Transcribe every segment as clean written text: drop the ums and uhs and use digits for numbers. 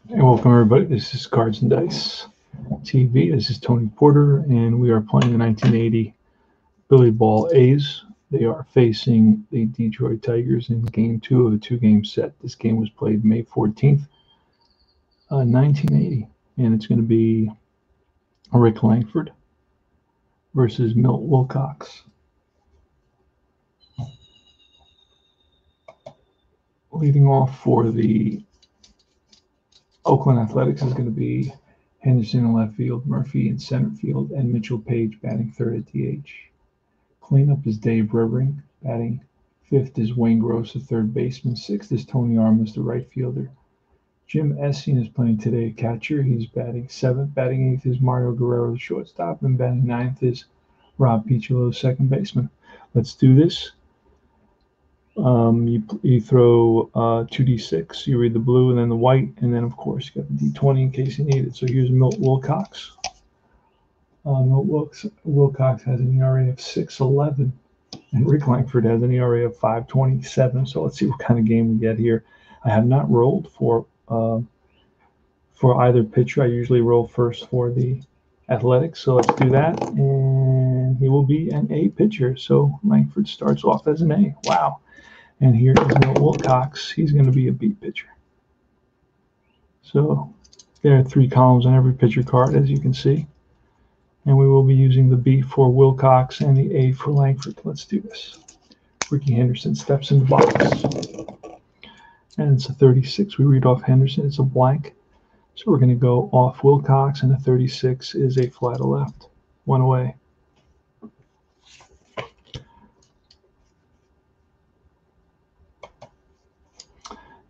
Hey, welcome everybody. This is Cards and Dice TV. This is Tony Porter, and we are playing the 1980 Billy Ball A's. They are facing the Detroit Tigers in Game 2 of a two-game set. This game was played May 14th, 1980, and it's going to be Rick Langford versus Milt Wilcox. Leading off for the Oakland Athletics is going to be Henderson in left field, Murphy in center field, and Mitchell Page batting third at DH. Cleanup is Dave Revering. Batting fifth is Wayne Gross, the third baseman. Sixth is Tony Armas, the right fielder. Jim Essien is playing today at catcher. He's batting seventh. Batting eighth is Mario Guerrero, the shortstop. And batting ninth is Rob Piccolo, second baseman. Let's do this. You throw 2d6. You read the blue and then the white. And then, of course, you got the d20 in case you need it. So here's Milt Wilcox. Wilcox has an ERA of 6.11, and Rick Langford has an ERA of 5.27. So let's see what kind of game we get here. I have not rolled for either pitcher. I usually roll first for the Athletics, so let's do that. And he will be an A pitcher. So Langford starts off as an A. Wow. And here is Milt Wilcox. He's going to be a B pitcher. So there are 3 columns on every pitcher card, as you can see. And we will be using the B for Wilcox and the A for Langford. Let's do this. Ricky Henderson steps in the box. And it's a 36. We read off Henderson. It's a blank. So we're going to go off Wilcox, and the 36 is a fly to left. One away.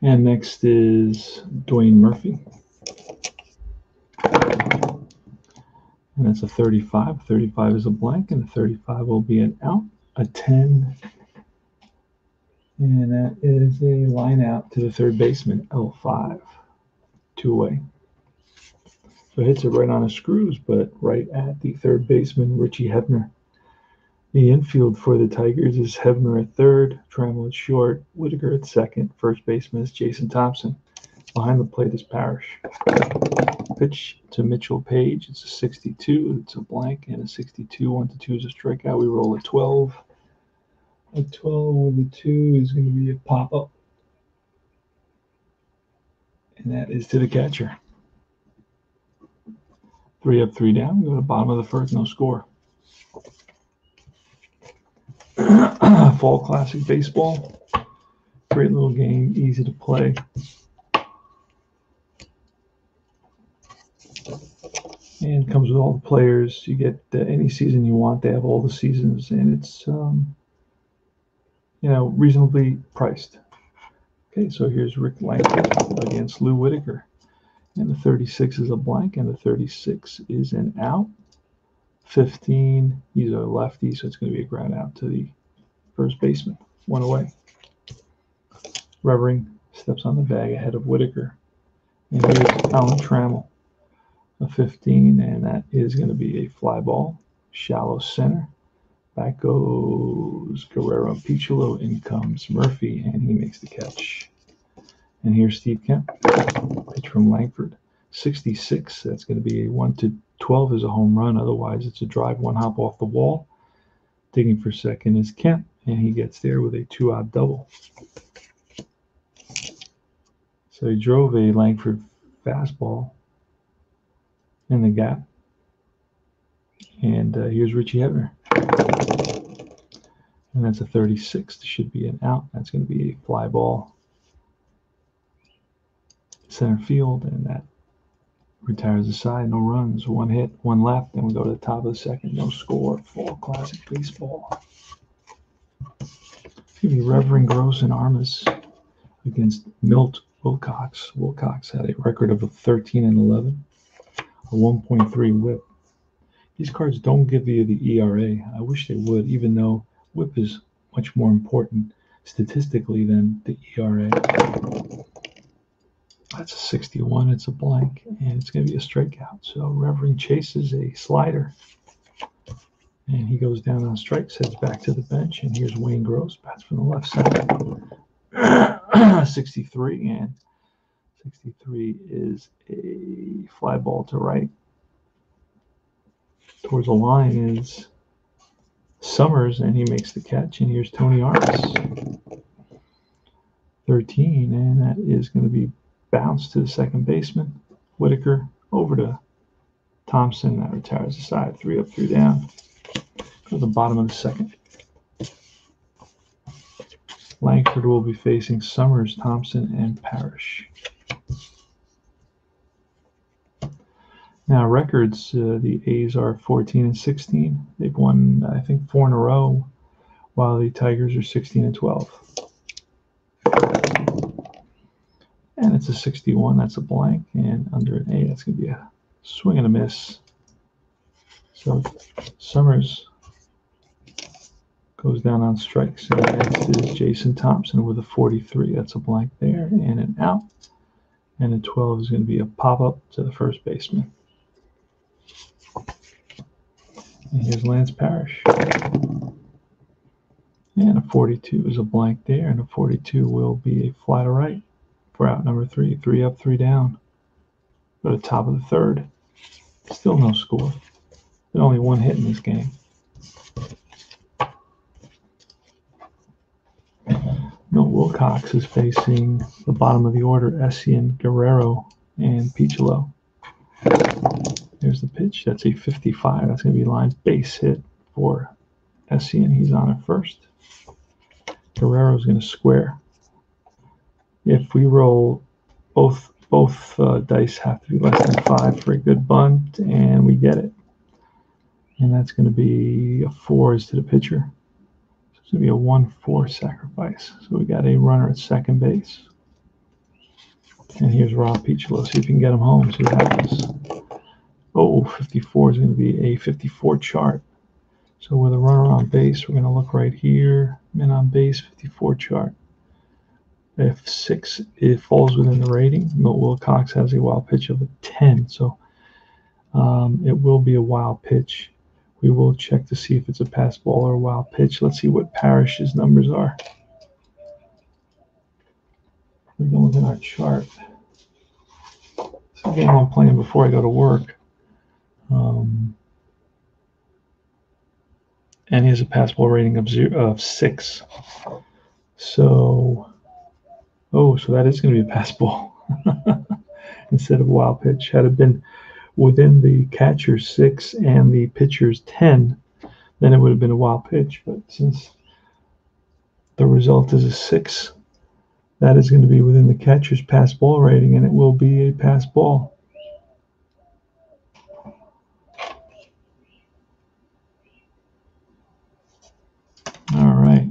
And next is Dwayne Murphy. And that's a 35. 35 is a blank, and the 35 will be an out. A 10. And that is a line out to the third baseman, L5. 2 away. So it hits it right on the screws, but right at the third baseman, Richie Hebner. The infield for the Tigers is Hebner at third, Trammell at short, Whitaker at second. First baseman is Jason Thompson. Behind the plate is Parrish. Pitch to Mitchell Page. It's a 62. It's a blank, and a 62. 1-2 is a strikeout. We roll a 12. A 12 with a 2 is going to be a pop-up. And that is to the catcher. 3 up, 3 down. We go to the bottom of the first, no score. Fall Classic Baseball. Great little game, easy to play. And comes with all the players. You get any season you want. They have all the seasons, and it's reasonably priced. Okay, so here's Rick Langford against Lou Whitaker, and the 36 is a blank, and the 36 is an out. 15. He's a lefty, so it's going to be a ground out to the first baseman. 1 away. Revering steps on the bag ahead of Whitaker, and here's Alan Trammell. A 15, and that is going to be a fly ball, shallow center. Back goes Guerrero and Piccolo. In comes Murphy, and he makes the catch. And here's Steve Kemp. Pitch from Langford. 66. That's going to be a 1-12 is a home run. Otherwise, it's a drive, 1 hop off the wall. Digging for second is Kemp, and he gets there with a 2-out double. So he drove a Langford fastball in the gap. And here's Richie Hebner. And that's a 36. Should be an out. That's going to be a fly ball. Center field, and that retires the side. No runs. 1 hit, 1 left. Then we go to the top of the second. No score. Fall Classic Baseball. It's going to be Revering, Gross, and Armas against Milt Wilcox. Wilcox had a record of 13-11. A 1.3 whip. These cards don't give you the ERA. I wish they would, even though whip is much more important statistically than the ERA. That's a 61. It's a blank, and it's going to be a strikeout. So Revering chases a slider, and he goes down on strikes, heads back to the bench, and here's Wayne Gross, bats from the left side. 63, and 63 is a fly ball to right. Towards the line is Summers, and he makes the catch. And here's Tony Armas. 13, and that is going to be bounced to the second baseman. Whitaker over to Thompson. That retires the side. 3 up, 3 down. To the bottom of the second. Langford will be facing Summers, Thompson, and Parrish. Now records, the A's are 14 and 16. They've won, I think, 4 in a row, while the Tigers are 16 and 12. And it's a 61. That's a blank, and under an A, that's going to be a swing and a miss. So Summers goes down on strikes, and next is Jason Thompson with a 43. That's a blank there, and an out. And a 12 is going to be a pop-up to the first baseman. And here's Lance Parrish. And a 42 is a blank there, and a 42 will be a fly to right for out number 3. 3 up, 3 down. Go to the top of the third. Still no score. But only 1 hit in this game. Milt Wilcox is facing the bottom of the order, Essien, Guerrero, and Picholo. There's the pitch. That's a 55. That's going to be line base hit for Essien. He's on at first. Guerrero's going to square. If we roll, both dice have to be less than 5 for a good bunt, and we get it. And that's going to be a 4 is to the pitcher. So it's going to be a 1-4 sacrifice. So we got a runner at second base. And here's Rob Picholo. See if you can get him home. See what happens. Oh, 54 is going to be a 54 chart. So with a runner on base, we're going to look right here. Men on base, 54 chart. If 6, it falls within the rating. Milt Wilcox has a wild pitch of a 10. So it will be a wild pitch. We will check to see if it's a pass ball or a wild pitch. Let's see what Parrish's numbers are. We're going within our chart. This is a game I'm playing before I go to work. And he has a pass ball rating of 6. So, so that is going to be a pass ball instead of a wild pitch. Had it been within the catcher's 6 and the pitcher's 10, then it would have been a wild pitch. But since the result is a 6, that is going to be within the catcher's pass ball rating, and it will be a pass ball. All right.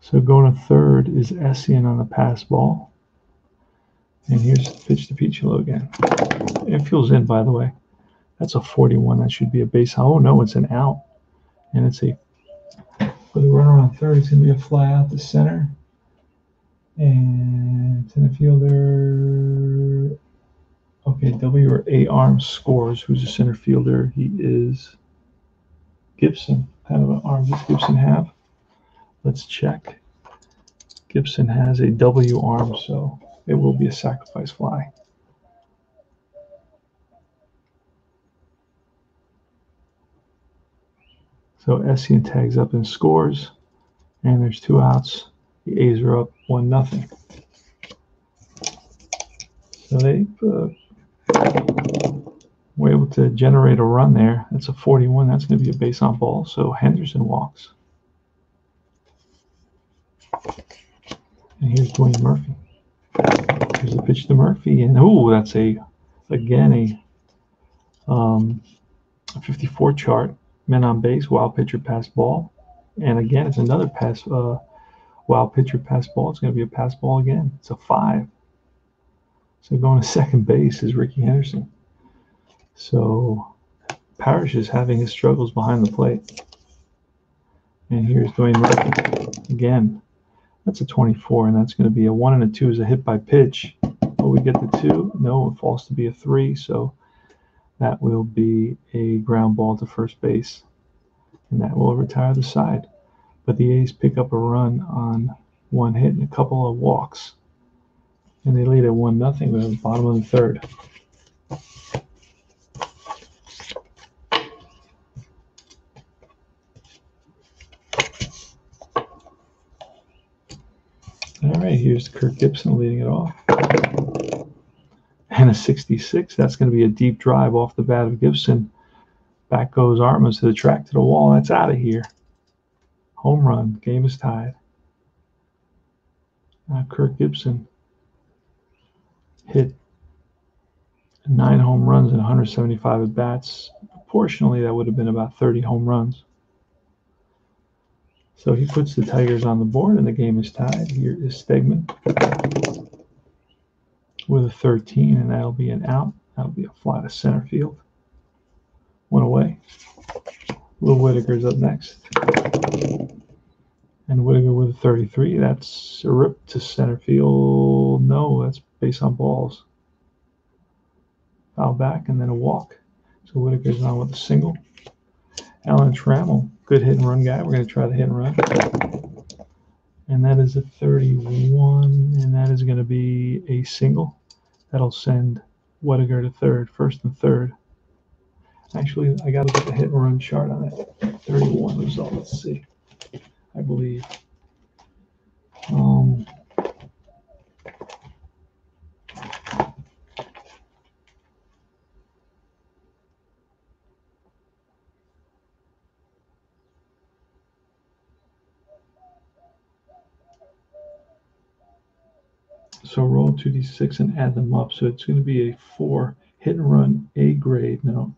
So going to third is Essien on the pass ball. And here's the pitch to Picholo again. It feels in, by the way. That's a 41. That should be a base. Oh, no, it's an out. And it's a, for the runner on third, it's going to be a fly out to center. And center fielder, okay, W or A Arms scores. Who's a center fielder? He is Gibson. What kind of an arm does Gibson have? Let's check. Gibson has a W arm, so it will be a sacrifice fly. So Essien tags up and scores, and there's 2 outs. The A's are up 1-0. So they were able to generate a run there. That's a 41. That's going to be a base on ball. So Henderson walks. And here's Dwayne Murphy. Here's the pitch to Murphy, and that's again a 54 chart. Men on base, wild pitcher, pass ball, and again it's another pass. Wild pitcher, pass ball. It's going to be a pass ball again. It's a 5. So going to second base is Ricky Henderson. So Parrish is having his struggles behind the plate. And here's Dwayne Murphy again. That's a 24, and that's going to be a 1 and a 2 is a hit by pitch. Will we get the 2? No, it falls to be a 3, so that will be a ground ball to first base, and that will retire the side. But the A's pick up a run on 1 hit and a couple of walks. And they lead at 1-0 at the bottom of the third. All right, here's Kirk Gibson leading it off. And a 66. That's going to be a deep drive off the bat of Gibson. Back goes Armas to the track, to the wall. That's out of here. Home run. Game is tied. Now Kirk Gibson hit 9 home runs and 175 at bats. Proportionally, that would have been about 30 home runs. So he puts the Tigers on the board, and the game is tied. Here is Stegman with a 13, and that'll be an out. That'll be a fly to center field. 1 away. Will Whitaker's up next. And Whitaker with a 33. That's a rip to center field. No, that's base on balls. Foul back, and then a walk. So Whitaker's on with a single. Alan Trammell, good hit and run guy. We're going to try the hit and run. And that is a 31, and that is going to be a single. That'll send Whitaker to third, first and third. Actually, I got to get the hit and run chart on that 31 result. Let's see. I believe. So roll 2d6 and add them up. So it's going to be a 4 hit and run A grade. No,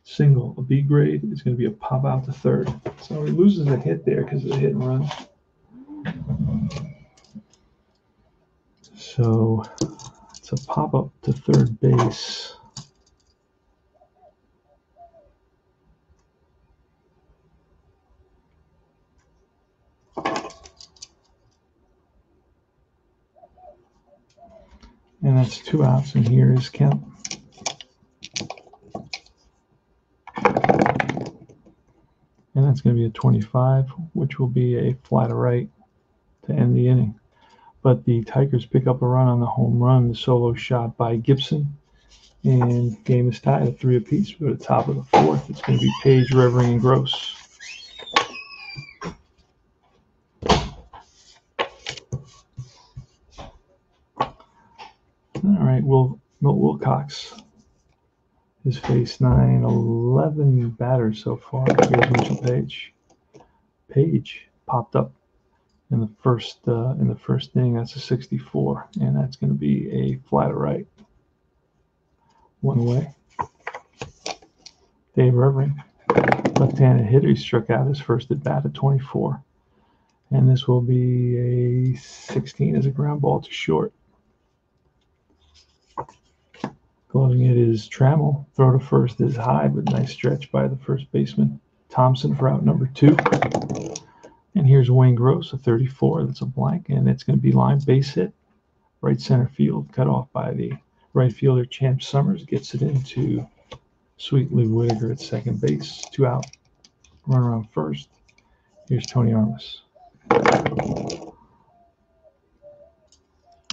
single. A B grade is going to be a pop out to third. So he loses a hit there because of the hit and run. So it's a pop up to third base. And that's 2 outs, and here is count. And that's going to be a 25, which will be a fly to right to end the inning. But the Tigers pick up a run on the home run, the solo shot by Gibson. And game is tied at 3 apiece. We go to the top of the fourth. It's going to be Page, Revering, and Gross. All right, Milt Wilcox has faced 11 batters so far. Here's Mitchell Page. Page popped up in the first inning. That's a 64, and that's going to be a fly to right. 1 away. Dave Revering, left-handed hitter, he struck out his first at bat at 24, and this will be a 16 as a ground ball to short. Gloving it is Trammell. Throw to first is high, but nice stretch by the first baseman. Thompson for out number 2. And here's Wayne Gross, a 34. That's a blank, and it's going to be line base hit. Right center field, cut off by the right fielder, Champ Summers. Gets it into Sweetly Whitaker at second base. 2 out. Run around first. Here's Tony Armas.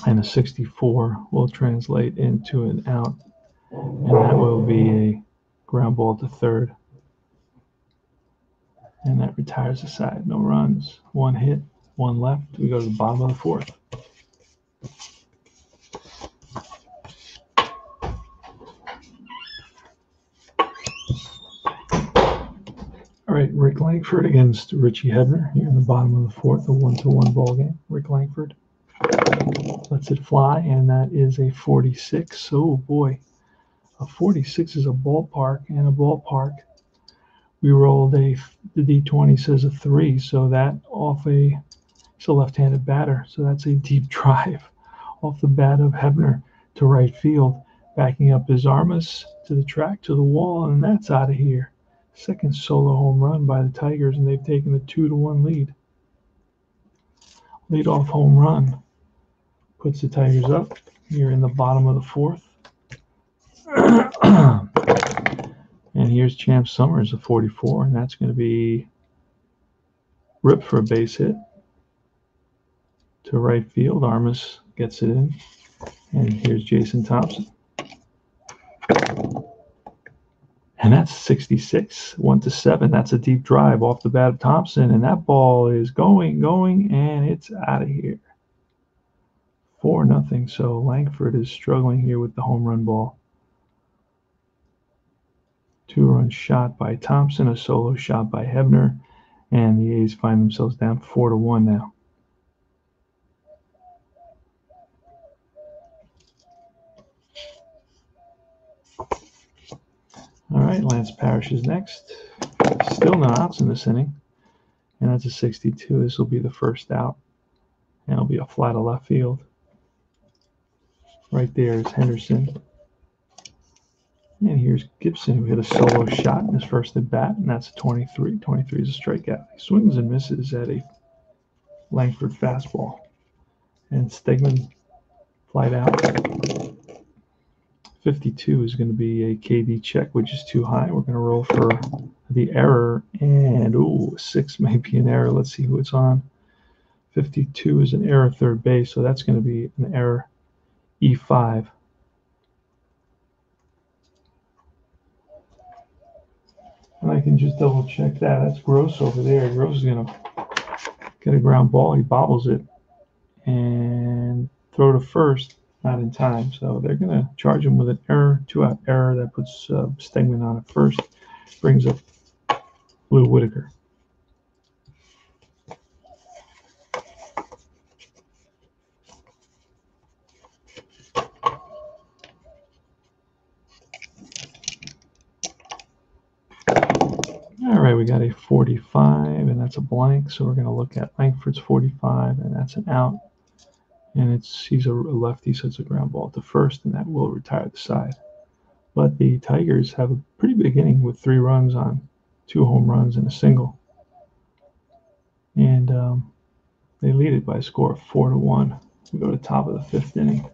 And a 64 will translate into an out. And that will be a ground ball to third. And that retires the side. No runs. 1 hit, 1 left. We go to the bottom of the fourth. All right, Rick Langford against Richie Hebner here in the bottom of the fourth, a 1-1 ball game. Rick Langford lets it fly, and that is a 46. Oh boy, a 46 is a ballpark, and a ballpark. We rolled the D20 says a 3, so that it's a left-handed batter, so that's a deep drive off the bat of Hebner to right field, backing up his Armas to the track, to the wall, and that's out of here. Second solo home run by the Tigers, and they've taken a 2-1 lead. Leadoff home run puts the Tigers up here in the bottom of the fourth. And here's Champ Summers, a 44, and that's going to be ripped for a base hit to right field. Armas gets it in. And here's Jason Thompson. And that's 66, 1-7. That's a deep drive off the bat of Thompson. And that ball is going, and it's out of here. 4-0. So Langford is struggling here with the home run ball. 2-run shot by Thompson, a solo shot by Hebner, and the A's find themselves down 4-1 now. All right, Lance Parrish is next. Still no outs in this inning, and that's a 62. This will be the first out, and it'll be a fly to left field. Right there is Henderson. And here's Gibson, who hit a solo shot in his first at bat, and that's a 23. 23 is a strikeout. He swings and misses at a Langford fastball. And Stegman flied out. 52 is going to be a KD check, which is too high. We're going to roll for the error, and 6 may be an error. Let's see who it's on. 52 is an error third base, so that's going to be an error E5. And I can just double check that. That's Gross over there. Gross is going to get a ground ball. He bobbles it and throw to first, not in time. So they're going to charge him with an error, 2-out error. That puts Stegman on at first, brings up Lou Whitaker. All right, we got a 45, and that's a blank. So we're going to look at Langford's 45, and that's an out. And he's a lefty, so it's a ground ball to first, and that will retire the side. But the Tigers have a pretty big inning with 3 runs on 2 home runs and a single. And they lead it by a score of 4-1. We go to the top of the 5th inning.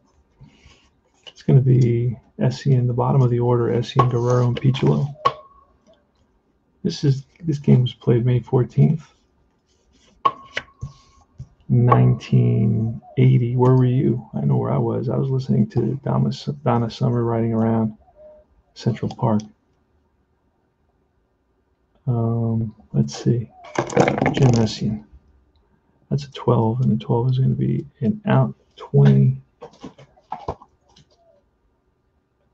It's going to be Essien, the bottom of the order, Essien, Guerrero, and Piccolo. This game was played May 14th, 1980. Where were you? I know where I was. I was listening to Donna Summer riding around Central Park. Let's see. Jim Essien. That's a 12, and the 12 is going to be an out. 20.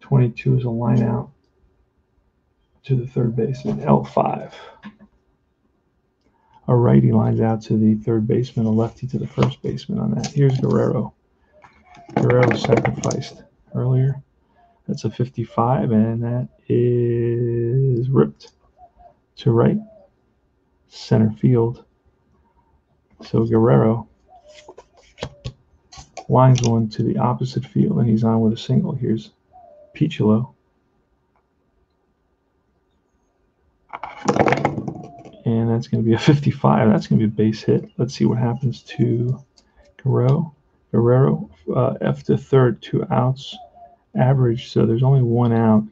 22 is a line out to the third baseman, L5. A righty lines out to the third baseman, a lefty to the first baseman on that. Here's Guerrero. Guerrero sacrificed earlier. That's a 55, and that is ripped to right, center field. So Guerrero lines one to the opposite field, and he's on with a single. Here's Piccolo. And that's going to be a 55. That's going to be a base hit. Let's see what happens to Guerrero. F to third, 2 outs, average. So there's only 1 out.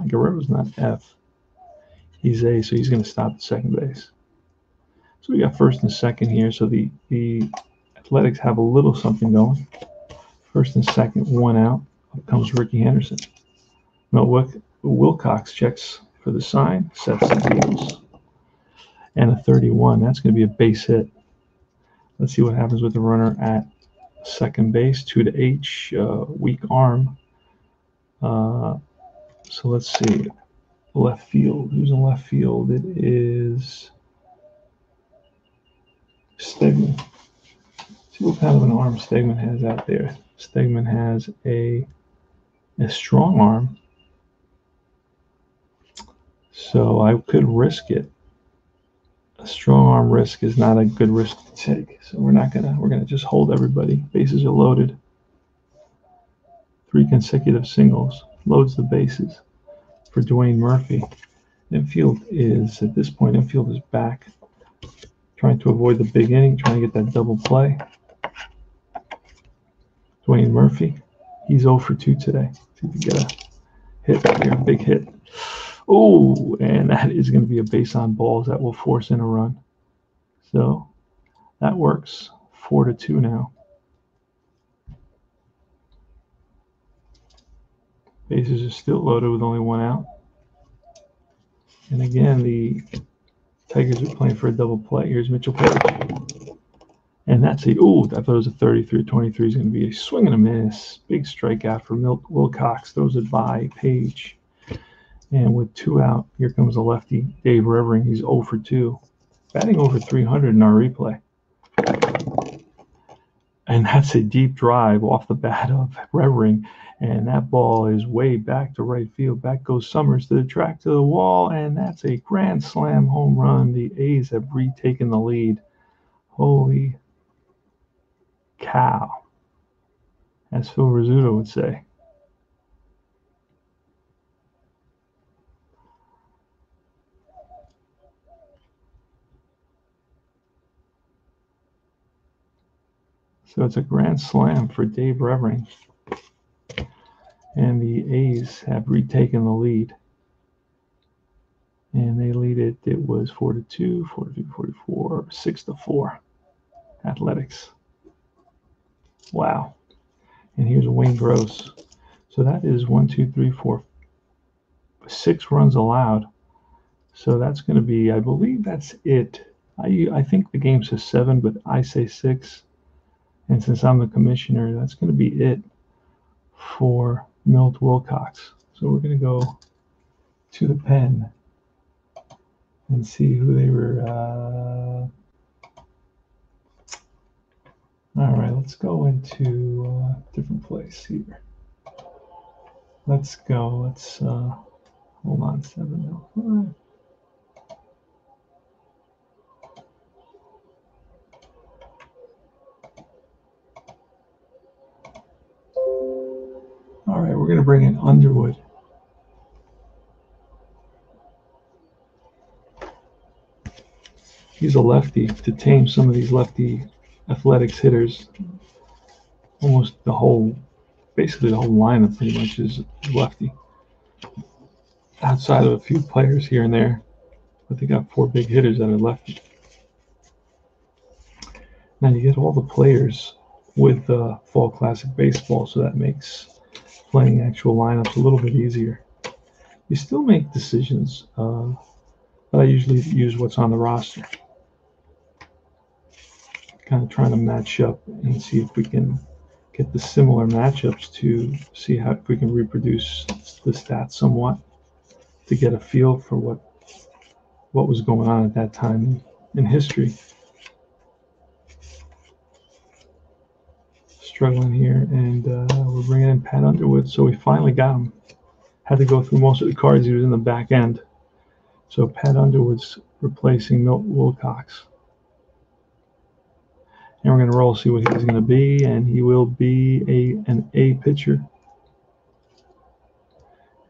Guerrero's not F. He's A, so he's going to stop at second base. So we got first and second here. So the Athletics have a little something going. First and second, 1 out. Up comes Ricky Henderson. No, Wilcox checks for the sign, sets the deals. And a 31. That's going to be a base hit. Let's see what happens with the runner at second base. 2 to H, weak arm. So let's see. Left field. Who's in left field? It is Stegman. See what kind of an arm Stegman has out there. Stegman has a strong arm. So I could risk it. A strong arm risk is not a good risk to take. So we're gonna just hold everybody. Bases are loaded. 3 consecutive singles. Loads the bases for Dwayne Murphy. Infield is back. Trying to avoid the big inning, trying to get that double play. Dwayne Murphy, he's 0 for 2 today. See if we get a hit here, big hit. Oh, and that is going to be a base on balls that will force in a run. So that works. 4-2 now. Bases are still loaded with only one out. And again, the Tigers are playing for a double play. Here's Mitchell Page. And that's I thought it was a 33-23 is going to be a swing and a miss. Big strikeout for Wilcox. Throws it by Page. And with 2 out, here comes the lefty, Dave Revering. He's 0 for 2. Batting over 300 in our replay. And that's a deep drive off the bat of Revering. And that ball is way back to right field. Back goes Summers to the track, to the wall. And that's a grand slam home run. The A's have retaken the lead. Holy cow, as Phil Rizzuto would say. So it's a grand slam for Dave Revering. And the A's have retaken the lead. And they lead it. It was 4-2, 4-2, 4-4, 6-4. Athletics. Wow. And here's Wayne Gross. So that is 6 runs allowed. So that's going to be, I believe that's it. I think the game says 7, but I say 6. And since I'm the commissioner, that's going to be it for Milt Wilcox. So we're going to go to the pen and see who they were. All right, let's go into a different place here. Let's go. Let's hold on. 705. All right, we're going to bring in Underwood. He's a lefty. To tame some of these lefty athletics hitters, basically the whole lineup pretty much is lefty. Outside of a few players here and there, but they got 4 big hitters that are lefty. Now you get all the players with Fall Classic Baseball, so that makes playing actual lineups a little bit easier. You still make decisions, but I usually use what's on the roster. Kind of trying to match up and see if we can get the similar matchups to see if we can reproduce the stats somewhat to get a feel for what was going on at that time in history. Struggling here, and we're bringing in Pat Underwood, so we finally got him. Had to go through most of the cards. He was in the back end. So Pat Underwood's replacing Milt Wilcox. And we're going to roll, see what he's going to be, and he will be an A pitcher.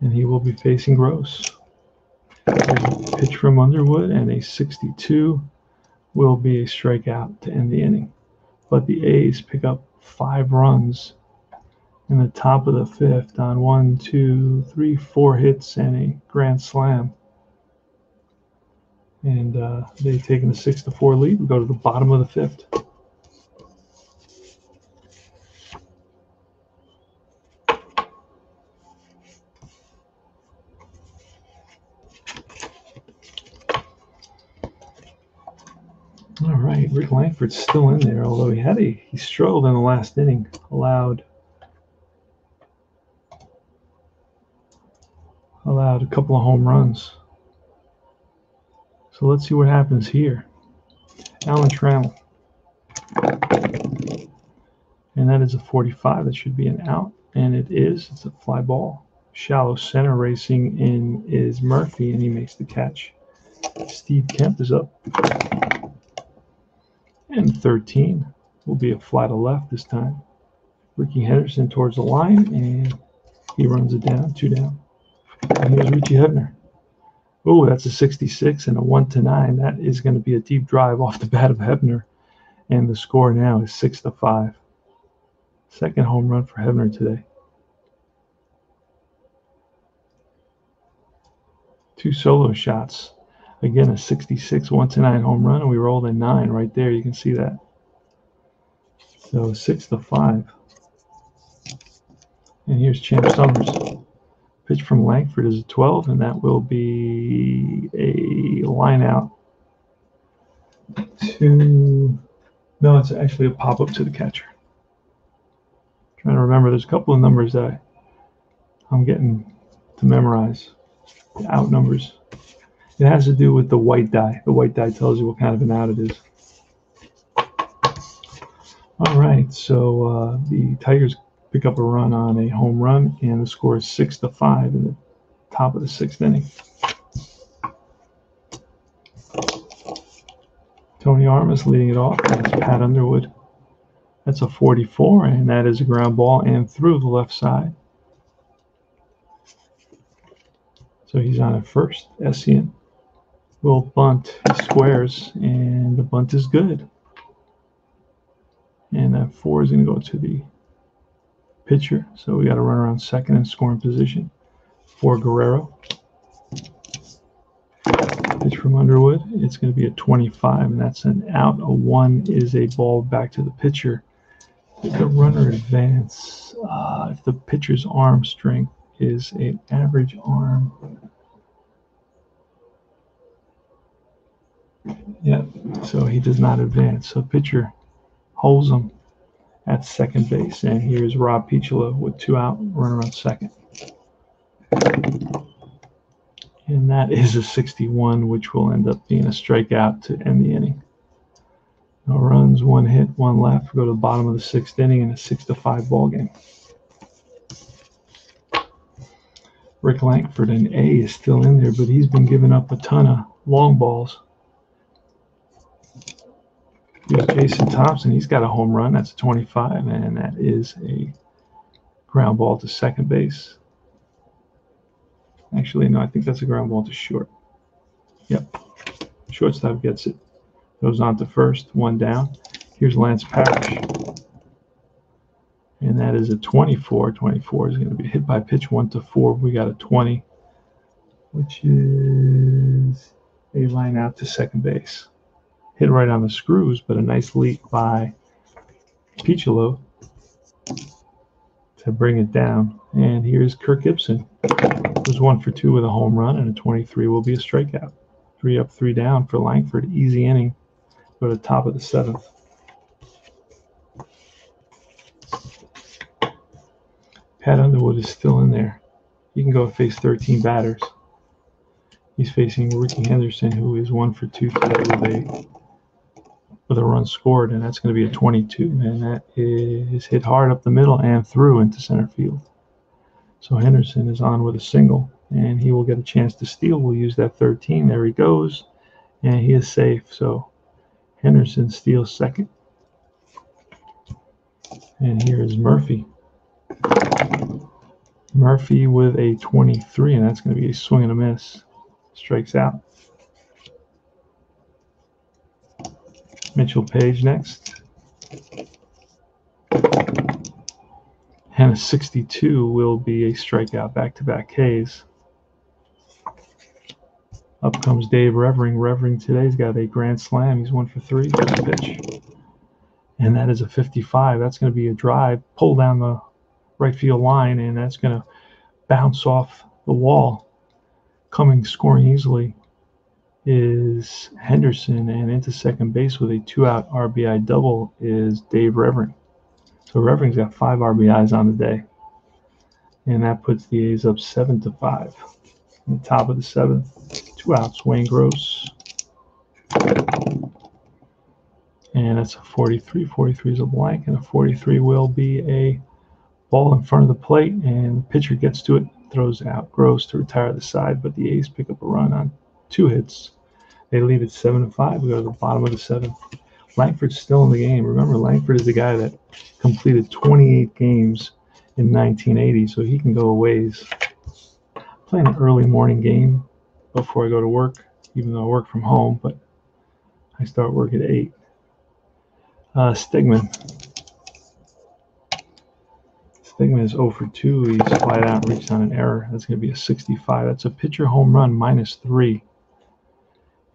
And he will be facing Gross. There's a pitch from Underwood, and a 62 will be a strikeout to end the inning. But the A's pick up 5 runs in the top of the 5th on 1, 2, 3, 4 hits and a grand slam. And they've taken a 6-4 lead. We go to the bottom of the 5th. All right, Rick Langford's still in there, although he struggled in the last inning. Allowed a couple of home runs. So let's see what happens here. Alan Trammell. And that is a 45. That should be an out. And it is. It's a fly ball. Shallow center. Racing in is Murphy, and he makes the catch. Steve Kemp is up. And 13 will be a fly to left this time. Ricky Henderson towards the line, and he runs it down, 2 down. And here's Richie Hebner. Oh, that's a 66 and a 1-9. That is going to be a deep drive off the bat of Hebner. And the score now is 6-5. Second home run for Hebner today. 2 solo shots. Again, a 66 1-9 home run, and we rolled a 9 right there. You can see that. So 6-5. And here's Champ Summers. Pitch from Langford is a 12, and that will be a line out to, no, it's actually a pop-up to the catcher. Trying to remember, there's a couple of numbers that I'm getting to memorize, the out numbers. It has to do with the white die. The white die tells you what kind of an out it is. All right, so the Tigers pick up a run on a home run, and the score is 6-5 in the top of the 6th inning. Tony Armas leading it off. That's Pat Underwood. That's a 44, and that is a ground ball and through the left side. So he's on at first. Essien will bunt. He squares, and the bunt is good. And that 4 is going to go to the pitcher. So we got a runner on second in scoring position for Guerrero. Pitch from Underwood. It's going to be a 25, and that's an out. A 1 is a ball back to the pitcher. The runner advance. If the pitcher's arm strength is an average arm. Yeah, so he does not advance. So pitcher holds him at second base. And here's Rob Piccolo with 2 out, runner on second. And that is a 61, which will end up being a strikeout to end the inning. No runs, 1 hit, 1 left. We go to the bottom of the 6th inning in a 6-5 ball game. Rick Langford, an A, is still in there, but he's been giving up a ton of long balls. Here's Jason Thompson. He's got a home run. That's a 25, and that is a ground ball to second base. Actually, no, I think that's a ground ball to short. Yep. Shortstop gets it. Goes on to first, 1 down. Here's Lance Parrish. And that is a 24. 24 is going to be hit by pitch 1-4. We got a 20, which is a line out to second base. Hit right on the screws, but a nice leap by Piccolo to bring it down. And here's Kirk Gibson. It was 1 for 2 with a home run, and a 23 will be a strikeout. 3 up, 3 down for Langford. Easy inning. Go to the top of the 7th. Pat Underwood is still in there. He can go face 13 batters. He's facing Ricky Henderson, who is 1 for 2 today with a run scored, and that's going to be a 22. And that is hit hard up the middle and through into center field. So Henderson is on with a single, and he will get a chance to steal. We'll use that 13. There he goes, and he is safe. So Henderson steals second. And here is Murphy. Murphy with a 23, and that's going to be a swing and a miss. Strikes out. Mitchell Page next. And a 62 will be a strikeout, back-to-back Ks. Up comes Dave Revering. Revering today's got a grand slam. He's 1 for 3. First pitch. And that is a 55. That's going to be a drive, pull down the right field line, and that's going to bounce off the wall. Coming scoring easily is Henderson, and into second base with a 2-out RBI double is Dave Revering. So Revering's got 5 RBIs on the day, and that puts the A's up 7-5. In the top of the 7th, 2 outs, Wayne Gross. And that's a 43. 43 is a blank, and a 43 will be a ball in front of the plate, and the pitcher gets to it, throws out Gross to retire the side, but the A's pick up a run on 2 hits. They lead it 7-5. We go to the bottom of the 7th. Langford's still in the game. Remember, Langford is the guy that completed 28 games in 1980, so he can go a ways. Playing an early morning game before I go to work, even though I work from home, but I start work at 8. Stegman. Stegman is 0 for 2. He's flat out reached on an error. That's going to be a 65. That's a pitcher home run, -3.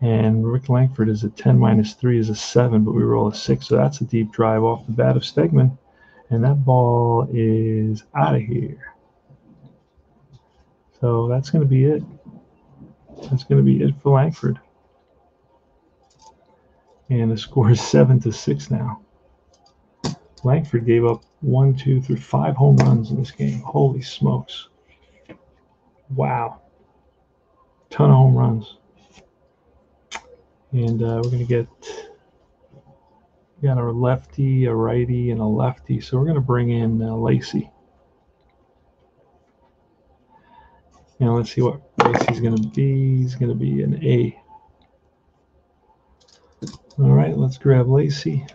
And Rick Langford is a 10 minus 3 is a 7, but we roll a 6. So that's a deep drive off the bat of Stegman. And that ball is out of here. So that's going to be it. That's going to be it for Langford. And the score is 7-6 now. Langford gave up 1, 2, 3, 5 home runs in this game. Holy smokes. Wow. Ton of home runs. And we're going to we got a lefty, a righty, and a lefty. So we're going to bring in Lacey. Now let's see what Lacey's going to be. He's going to be an A. All right, let's grab Lacey.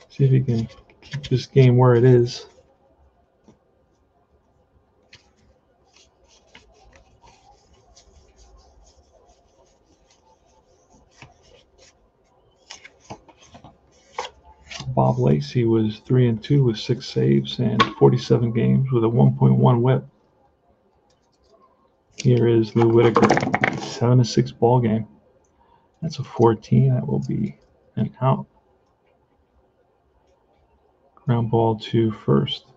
See if he can keep this game where it is. Bob Lacey was 3-2 with 6 saves and 47 games with a 1.1 WHIP. Here is Lou Whitaker, 7-6 ball game. That's a 14. That will be an out. Ground ball to first.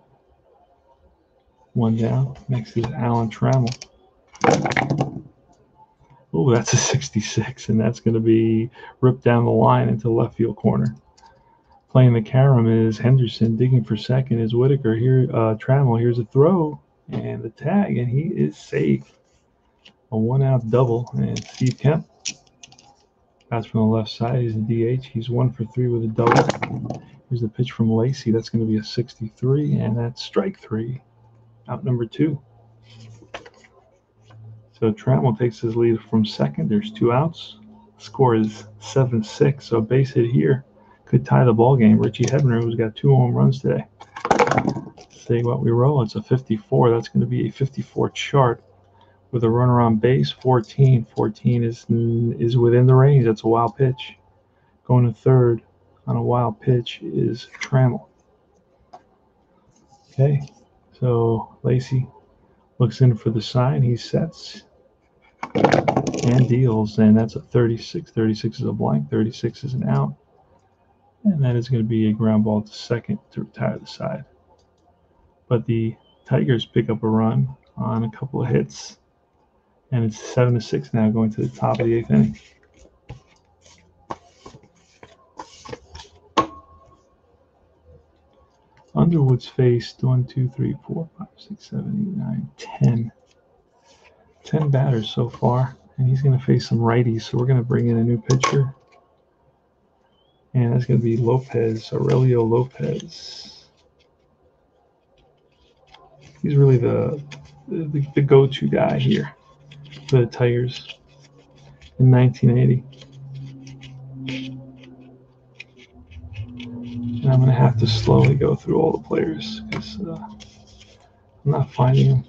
1 down. Next is Alan Trammell. Oh, that's a 66, and that's going to be ripped down the line into left field corner. Playing the carom is Henderson. Digging for second is Whitaker. Here, Trammell. Here's a throw and the tag, and he is safe. A 1-out double. And Steve Kemp bats from the left side. He's a DH. He's 1 for 3 with a double. Here's the pitch from Lacey. That's going to be a 63, and that's strike 3. Out number 2. So Trammell takes his lead from second. There's 2 outs. Score is 7-6. So base hit here could tie the ball game. Richie Hebner, who's got 2 home runs today. See what we roll. It's a 54. That's going to be a 54 chart with a runner on base. 14. 14 is within the range. That's a wild pitch. Going to third on a wild pitch is Trammell. Okay, so Lacey looks in for the sign. He sets and deals, and that's a 36. 36 is a blank. 36 is an out. And that is going to be a ground ball to second to retire the side. But the Tigers pick up a run on a couple of hits, and it's 7-6 now, going to the top of the 8th inning. Underwood's faced 1, 2, 3, 4, 5, 6, 7, 8, 9, 10. 10 batters so far, and he's going to face some righties. So we're going to bring in a new pitcher. And that's going to be Aurelio Lopez. He's really the go-to guy here for the Tigers in 1980. And I'm going to have to slowly go through all the players because I'm not finding them.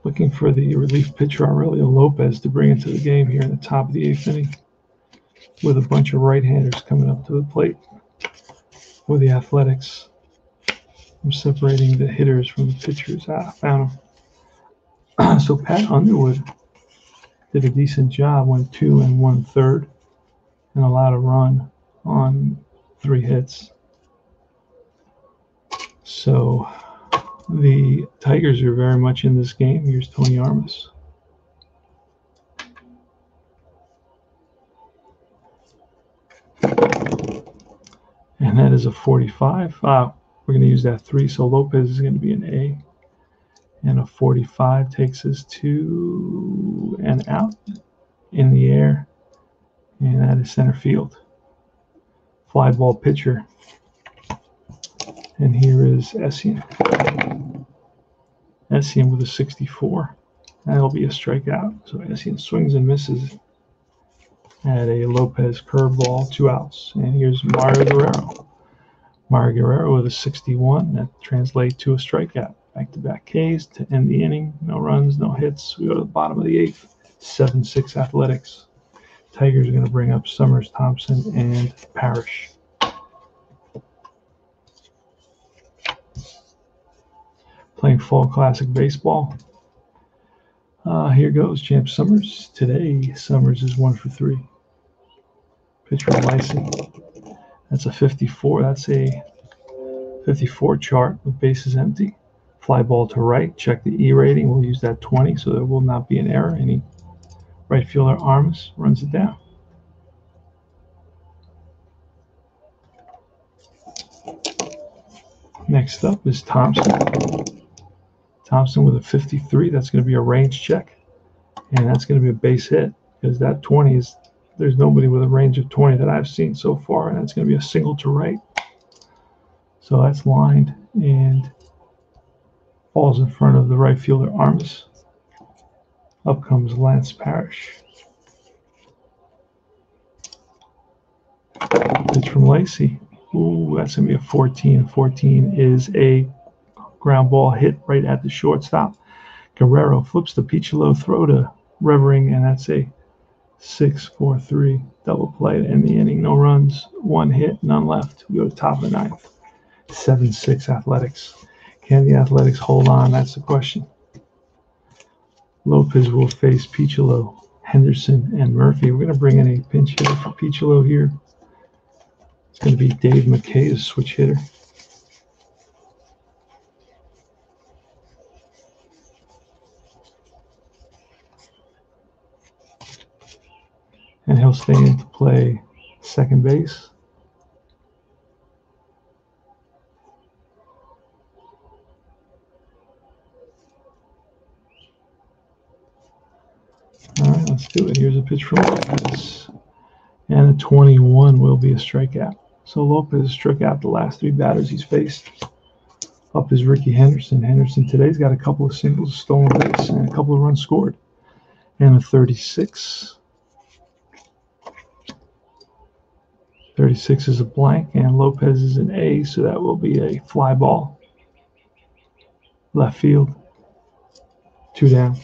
Looking for the relief pitcher Aurelio Lopez to bring into the game here in the top of the 8th inning with a bunch of right-handers coming up to the plate for the Athletics. I'm separating the hitters from the pitchers. Found them. So Pat Underwood did a decent job, went 2 1/3 and allowed a run on 3 hits. So the Tigers are very much in this game. Here's Tony Armas. And that is a 45. We're going to use that 3, so Lopez is going to be an A. And a 45 takes us to an out in the air. And that is center field. Fly ball pitcher. And here is Essien. Essien with a 64. That'll be a strikeout. So Essien swings and misses at a Lopez curveball, 2 outs. And here's Mario Guerrero. Mario Guerrero with a 61. That translates to a strikeout. Back-to-back Ks to end the inning. No runs, no hits. We go to the bottom of the 8th. 7-6 Athletics. Tigers are going to bring up Summers, Thompson, and Parrish. Playing Fall Classic Baseball. Here goes Champ Summers. Today, Summers is 1 for 3. Pitch from Lacey. That's a 54. That's a 54 chart with bases empty. Fly ball to right. Check the E rating. We'll use that 20, so there will not be an error. Any right fielder Armas runs it down. Next up is Thompson. Thompson with a 53. That's going to be a range check. And that's going to be a base hit because that 20 is, there's nobody with a range of 20 that I've seen so far. And that's going to be a single to right. So that's lined and falls in front of the right fielder Armas. Up comes Lance Parrish. Pitch from Lacey. Ooh, that's going to be a 14. 14 is a ground ball hit right at the shortstop. Guerrero flips the Piccolo throw to Revering, and that's a 6-4-3 double play to end the inning. No runs, 1 hit, none left. We go to top of the 9th. 7-6 Athletics. Can the Athletics hold on? That's the question. Lopez will face Piccolo, Henderson, and Murphy. We're going to bring in a pinch hitter for Piccolo here. It's going to be Dave McKay, a switch hitter. And he'll stay in to play second base. All right, let's do it. Here's a pitch from Lopez. And a 21 will be a strikeout. So Lopez struck out the last 3 batters he's faced. Up is Ricky Henderson. Henderson today's got a couple of singles, stolen base, and a couple of runs scored. And a 36. 36 is a blank, and Lopez is an A, so that will be a fly ball. Left field. 2 down.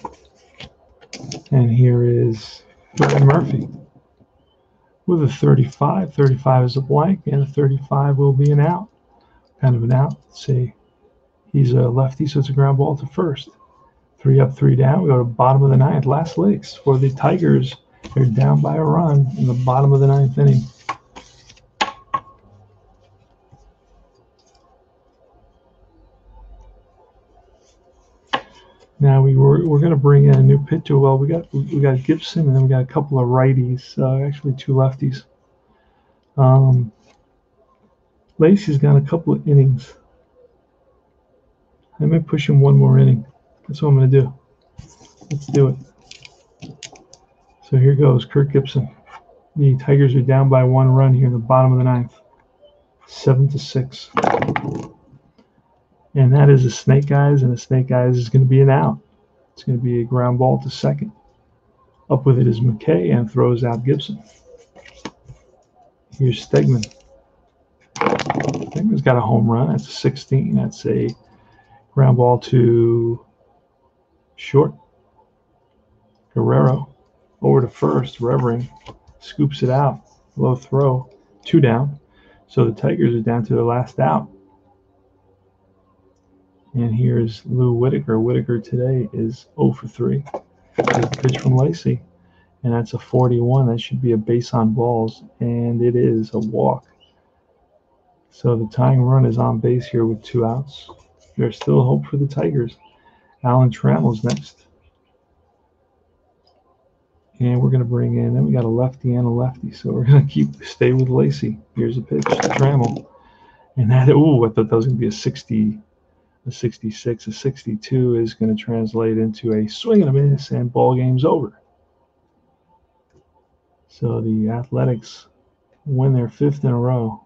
And here is Ryan Murphy with a 35. 35 is a blank, and a 35 will be an out. Kind of an out. Let's see. He's a lefty, so it's a ground ball to first. 3 up, 3 down. We go to bottom of the 9th. Last licks for the Tigers. They're down by a run in the bottom of the 9th inning. Now we're going to bring in a new pitcher. Well, we got Gibson, and then we got a couple of righties. Actually, 2 lefties. Lacey's got a couple of innings. I may push him 1 more inning. That's what I'm going to do. Let's do it. So here goes Kirk Gibson. The Tigers are down by 1 run here in the bottom of the 9th. 7-6. And that is a Snake Eyes, and the Snake Eyes is going to be an out. It's going to be a ground ball to second. Up with it is McKay and throws out Gibson. Here's Stegman. Stegman's got a home run. That's a 16. That's a ground ball to short. Guerrero over to first. Revering scoops it out. Low throw. 2 down. So the Tigers are down to their last out. And here's Lou Whitaker. Whitaker today is 0 for 3. There's a pitch from Lacey. And that's a 41. That should be a base on balls. And it is a walk. So the tying run is on base here with 2 outs. There's still hope for the Tigers. Alan Trammell's next. And we're going to bring in, then we got a lefty and a lefty. So we're going to stay with Lacey. Here's a pitch to Trammell. And that, I thought that was going to be a 60. A 66, a 62 is going to translate into a swing and a miss, and ball game's over. So the Athletics win their 5th in a row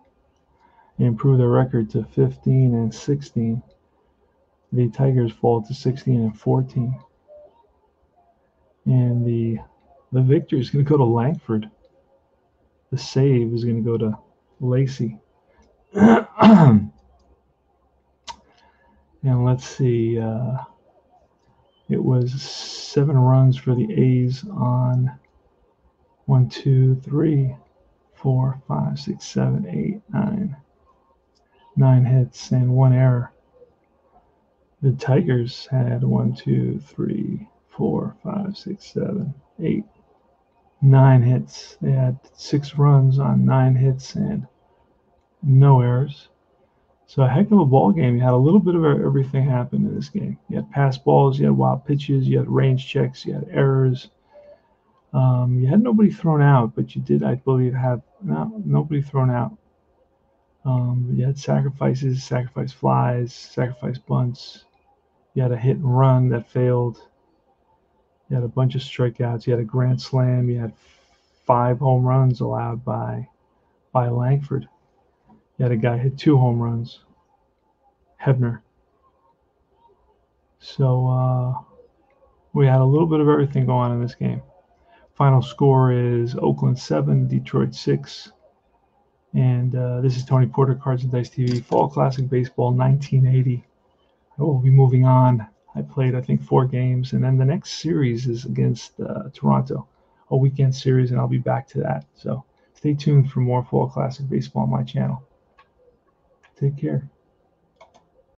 and improve their record to 15-16. The Tigers fall to 16-14. And the victory is going to go to Langford. The save is going to go to Lacey. And let's see, it was 7 runs for the A's on 1, 2, 3, 4, 5, 6, 7, 8, 9. 9 hits and 1 error. The Tigers had 1, 2, 3, 4, 5, 6, 7, 8, 9 hits. They had 6 runs on 9 hits and no errors. So a heck of a ball game. You had a little bit of everything happen in this game. You had pass balls, you had wild pitches, you had range checks, you had errors. You had nobody thrown out, but you did, I believe, have nobody thrown out. You had sacrifices, sacrifice flies, sacrifice bunts. You had a hit and run that failed. You had a bunch of strikeouts. You had a grand slam. You had 5 home runs allowed by Langford. You had a guy hit 2 home runs, Hebner. So we had a little bit of everything going on in this game. Final score is Oakland 7, Detroit 6. And this is Tony Porter, Cards and Dice TV, Fall Classic Baseball 1980. I will be moving on. I played, I think, 4 games, and then the next series is against Toronto, a weekend series, and I'll be back to that. So stay tuned for more Fall Classic Baseball on my channel. Take care.